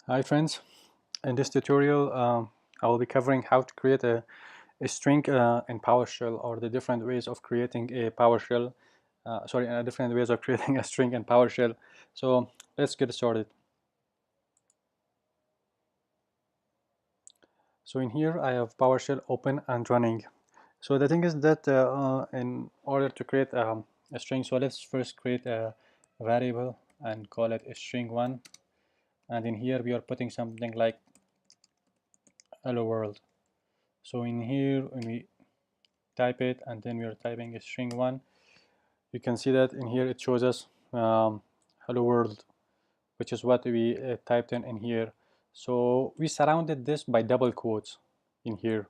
Hi friends, in this tutorial I will be covering how to create a string in PowerShell, or the different ways of creating a PowerShell, different ways of creating a string in PowerShell. So let's get started. So in here I have PowerShell open and running. So the thing is that in order to create a string, so let's first create a variable and call it a string1, and in here we are putting something like hello world. So in here when we type it and then we are typing a string1, you can see that in here it shows us hello world, which is what we typed in here. So we surrounded this by double quotes in here.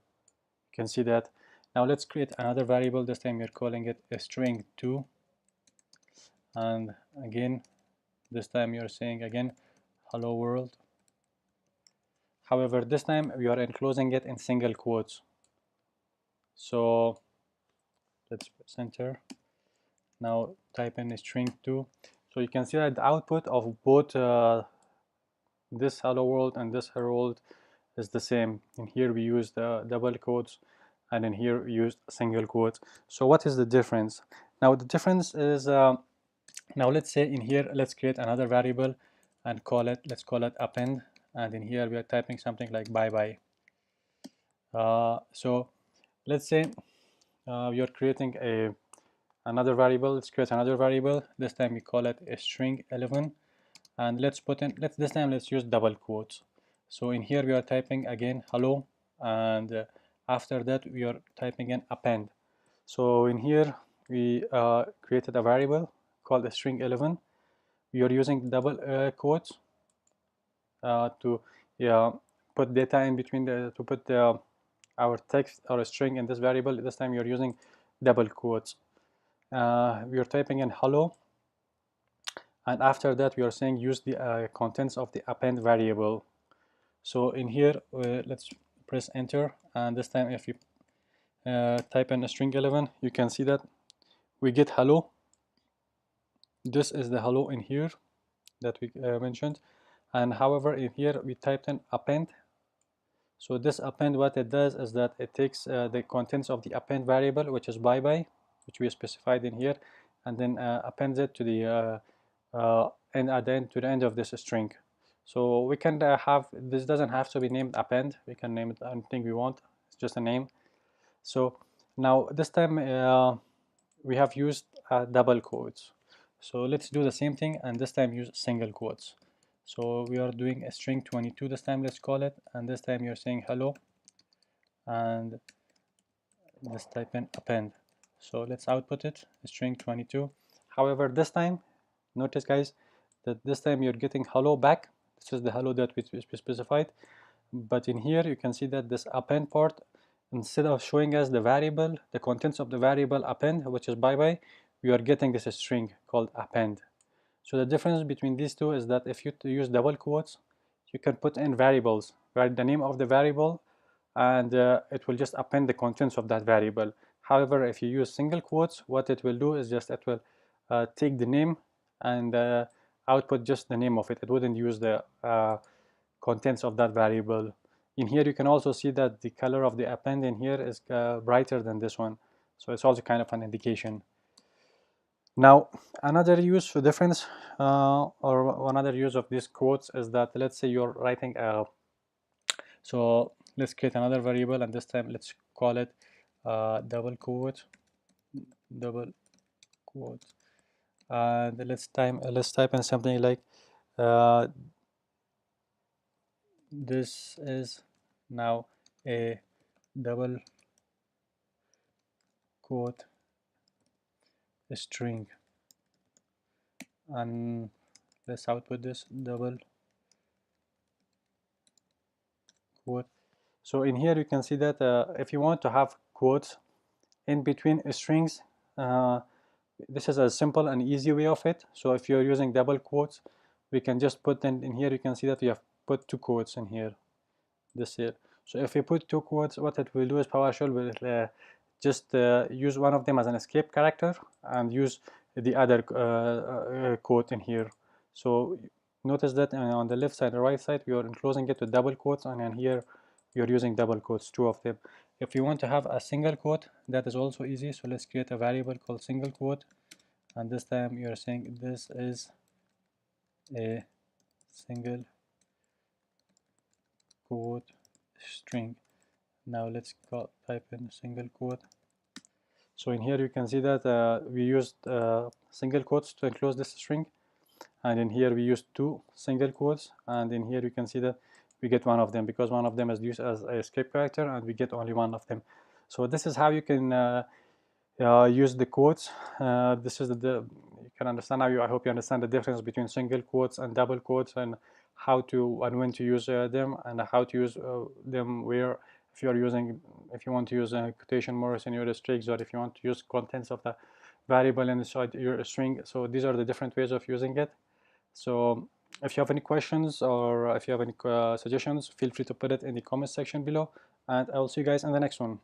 You can see that. Now let's create another variable. This time we're calling it a string2, and again this time you're saying again hello world. However, this time we are enclosing it in single quotes. So let's press enter. Now type in string2. So you can see that the output of both this hello world and this hello world is the same. In here we use the double quotes, and in here we used single quotes. So what is the difference? Now the difference is, now let's say in here let's create another variable and let's call it append, and in here we are typing something like bye bye. So let's say we are creating another variable. Let's create another variable. This time we call it a string11, and let's put in, this time let's use double quotes. So in here we are typing again hello, and after that we are typing in append. So in here we created a variable called a string11. We are using double quotes to put data in between, to put our text or a string in this variable. This time you're using double quotes. We are typing in hello, and after that we are saying use the contents of the append variable. So in here let's press enter, and this time if you type in a string11, you can see that we get hello. This is the hello in here that we mentioned, and however in here we typed in append. So this append, what it does is that it takes the contents of the append variable, which is bye bye, which we specified in here, and then appends it to the and at the end, to the end of this string. So we can have, this doesn't have to be named append. We can name it anything we want. It's just a name. So now this time we have used double quotes. So let's do the same thing, and this time use single quotes. So we are doing a string22 this time, let's call it, and this time you're saying hello, and let's type in append. So let's output it, string22. However, this time, notice guys, that this time you're getting hello back. This is the hello that we specified. But in here you can see that this append part, instead of showing us the variable, the contents of the variable append, which is bye bye, we are getting this string called append. So the difference between these two is that if you use double quotes, you can put in variables, write the name of the variable, and it will just append the contents of that variable. However, if you use single quotes, what it will do is just it will take the name and output just the name of it. It wouldn't use the contents of that variable. In here you can also see that the color of the append in here is brighter than this one, so it's also kind of an indication. Now another use for difference or another use of these quotes is that, let's say you're writing a, so let's create another variable, and this time let's call it double quote, and let's type in something like uh, this is now a double quote string, and let's output this double quote. So in here you can see that if you want to have quotes in between strings, this is a simple and easy way of it. So if you're using double quotes, we can just put in here, you can see that we have put two quotes in here, this here. So if we put two quotes, what it will do is PowerShell will just use one of them as an escape character and use the other quote in here. So Notice that on the left side and right side, we are enclosing it with double quotes, and then here you're using double quotes, two of them. If you want to have a single quote, that is also easy. So let's create a variable called single quote, and this time you're saying this is a single quote string. Now let's type in single quote. So in here you can see that we used single quotes to enclose this string, and in here we used two single quotes, and in here you can see that we get one of them because one of them is used as a script character, and we get only one of them. So this is how you can use the quotes. This is you can understand now. I hope you understand the difference between single quotes and double quotes, and how to and when to use them, and how to use them where, if you are using, if you want to use quotation marks in your strings, or if you want to use contents of the variable inside your string. So these are the different ways of using it. So if you have any questions, or if you have any suggestions, feel free to put it in the comment section below, and I will see you guys in the next one.